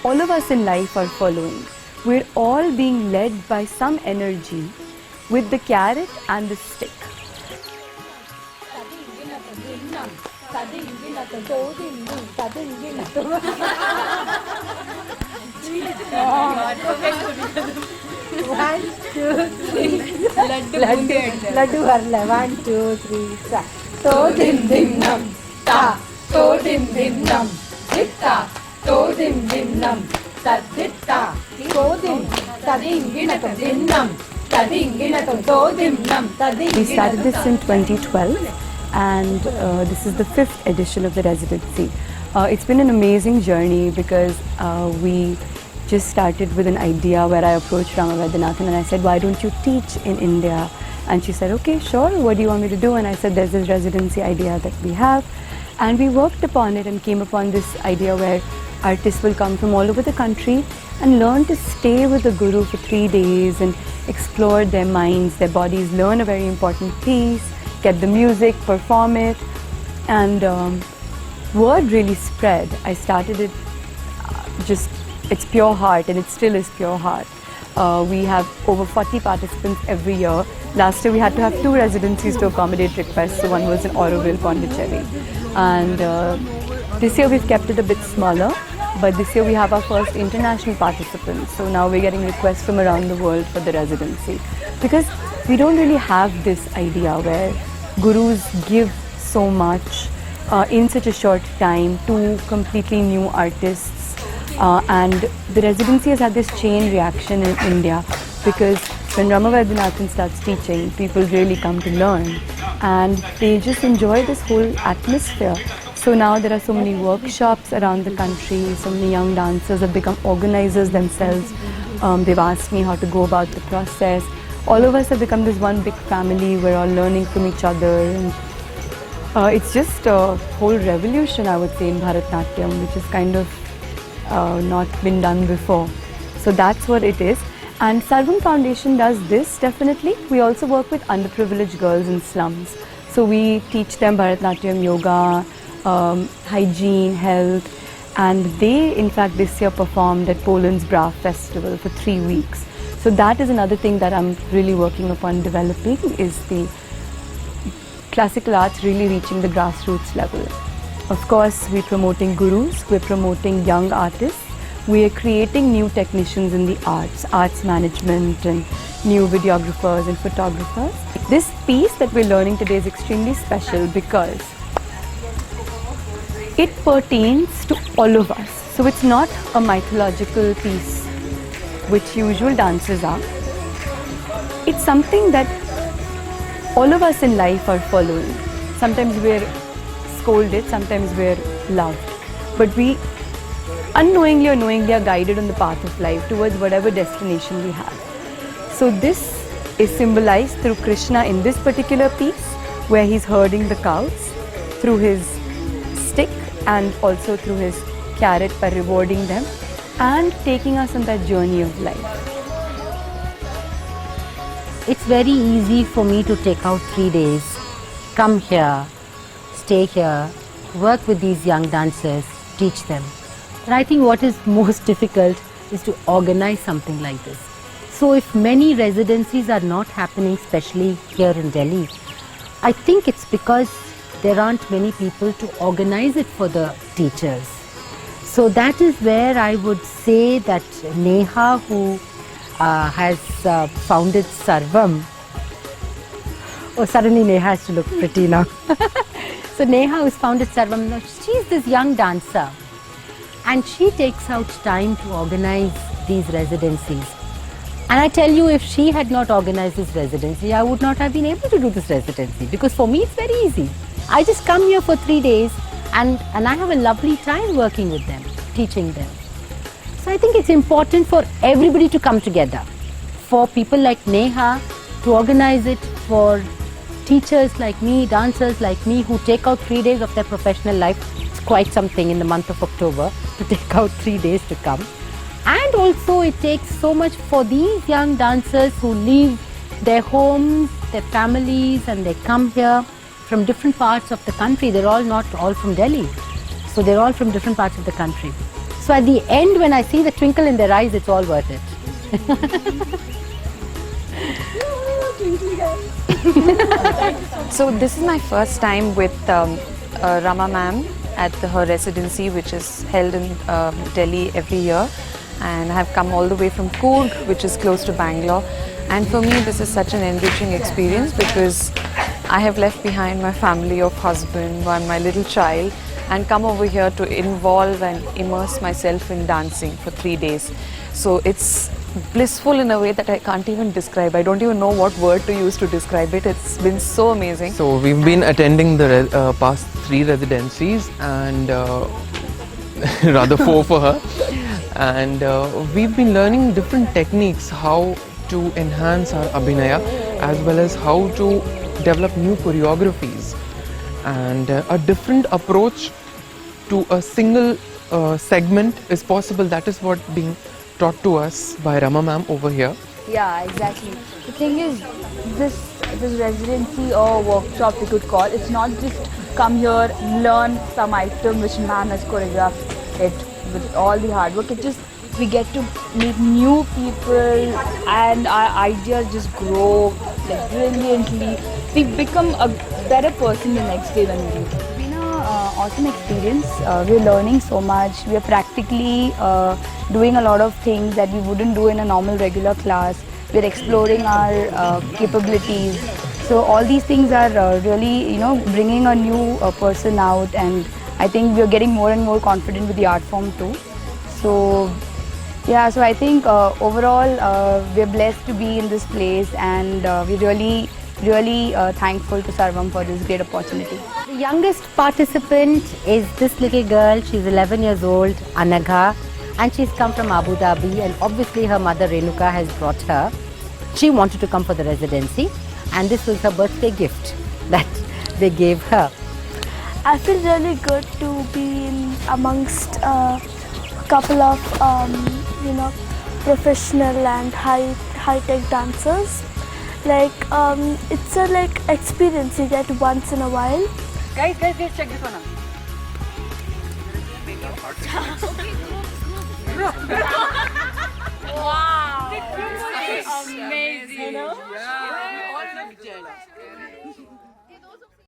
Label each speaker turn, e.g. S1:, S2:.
S1: all of us in life are following. We're all being led by some energy with the carrot and the stick.
S2: One, two, three. Laddu varla. 1, 2, 3, start. To dim dim num ta. To dim dim num ditta. To dim dim num taditta. To dim tadinginatam dim num tadinginatam to dim num tadinginatam.
S1: We started this in 2012 and this is the 5th edition of the residency. It's been an amazing journey because we just started with an idea where I approached Rama Vaidyanathan and I said, why don't you teach in India? And she said, okay, sure, what do you want me to do? And I said, there's this residency idea that we have. And we worked upon it and came upon this idea where artists will come from all over the country and learn to stay with the Guru for 3 days and explore their minds, their bodies, learn a very important piece, get the music, perform it. And word really spread. I started it it's pure heart and it still is pure heart. We have over 40 participants every year. Last year we had to have 2 residencies to accommodate requests, so one was in Auroville, Pondicherry. And this year we've kept it a bit smaller, but this year we have our first international participants. So now we're getting requests from around the world for the residency. Because we don't really have this idea where gurus give so much in such a short time to completely new artists. And the residency has had this chain reaction in India because when Rama Vaidyanathan starts teaching, people really come to learn and they just enjoy this whole atmosphere. So now there are so many workshops around the country, so many young dancers have become organizers themselves. They've asked me how to go about the process. All of us have become this one big family, we're all learning from each other. And, it's just a whole revolution, I would say, in Bharatanatyam, which is kind of not been done before. So that's what it is. And Sarvam Foundation does this definitely. We also work with underprivileged girls in slums. So we teach them Bharatanatyam, yoga, hygiene, health, and they in fact this year performed at Poland's Bra Festival for 3 weeks. So that is another thing that I'm really working upon developing, is the classical arts really reaching the grassroots level. Of course, we're promoting gurus, we're promoting young artists, we are creating new technicians in the arts management and new videographers and photographers. This piece that we're learning today is extremely special because it pertains to all of us. So it's not a mythological piece, which usual dances are. It's something that all of us in life are following. Sometimes we're scolded, sometimes we're loved, but we unknowingly or knowingly are guided on the path of life towards whatever destination we have. So this is symbolized through Krishna in this particular piece, where he's herding the cows through his stick and also through his carrot by rewarding them and taking us on that journey of life.
S2: It's very easy for me to take out 3 days, come here, stay here, work with these young dancers, teach them. But I think what is most difficult is to organize something like this. So if many residencies are not happening, especially here in Delhi, I think it's because there aren't many people to organize it for the teachers. So that is where I would say that Neha, who has founded Sarvam, oh, suddenly Neha has to look pretty now. So Neha, who's founded Sarvam, she's this young dancer and she takes out time to organize these residencies. And I tell you, if she had not organized this residency, I would not have been able to do this residency, because for me it's very easy. I just come here for 3 days and I have a lovely time working with them, teaching them. So I think it's important for everybody to come together, for people like Neha to organize it, for teachers like me, dancers like me who take out 3 days of their professional life. It's quite something in the month of October to take out 3 days to come. And also it takes so much for these young dancers who leave their homes, their families, and they come here from different parts of the country. They're all not all from Delhi. So they're all from different parts of the country. So at the end, when I see the twinkle in their eyes, it's all worth it.
S3: So this is my first time with Rama ma'am at her residency, which is held in Delhi every year, and I have come all the way from Coorg, which is close to Bangalore. And for me, this is such an enriching experience because I have left behind my family of husband and my little child and come over here to involve and immerse myself in dancing for 3 days. So it's blissful in a way that I can't even describe. I don't even know what word to use to describe it. It's been so amazing.
S4: So we've been attending the past 3 residencies and rather 4 for her, and we've been learning different techniques, how to enhance our abhinaya as well as how to develop new choreographies, and a different approach to a single segment is possible. That is what being taught to us by Rama ma'am over here.
S5: Yeah, exactly. The thing is, this residency or workshop we could call, it's not just come here, learn some item which ma'am has choreographed it with all the hard work. It just, we get to meet new people and our ideas just grow like brilliantly. We become a better person the next day when we do. It's been an awesome experience. We're learning so much. We are practically doing a lot of things that we wouldn't do in a normal regular class. We're exploring our capabilities. So all these things are really, bringing a new person out, and I think we're getting more and more confident with the art form too. So yeah, so I think overall we're blessed to be in this place, and we're really thankful to Sarvam for this great opportunity.
S2: The youngest participant is this little girl. She's 11 years old, Anagha, and she's come from Abu Dhabi, and obviously her mother Renuka has brought her. She wanted to come for the residency, and this was her birthday gift that they gave her.
S6: I feel really good to be amongst a couple of professional and high-tech dancers. Like it's a experience you get once in a while.
S5: Guys, check this one out. Wow! Amazing.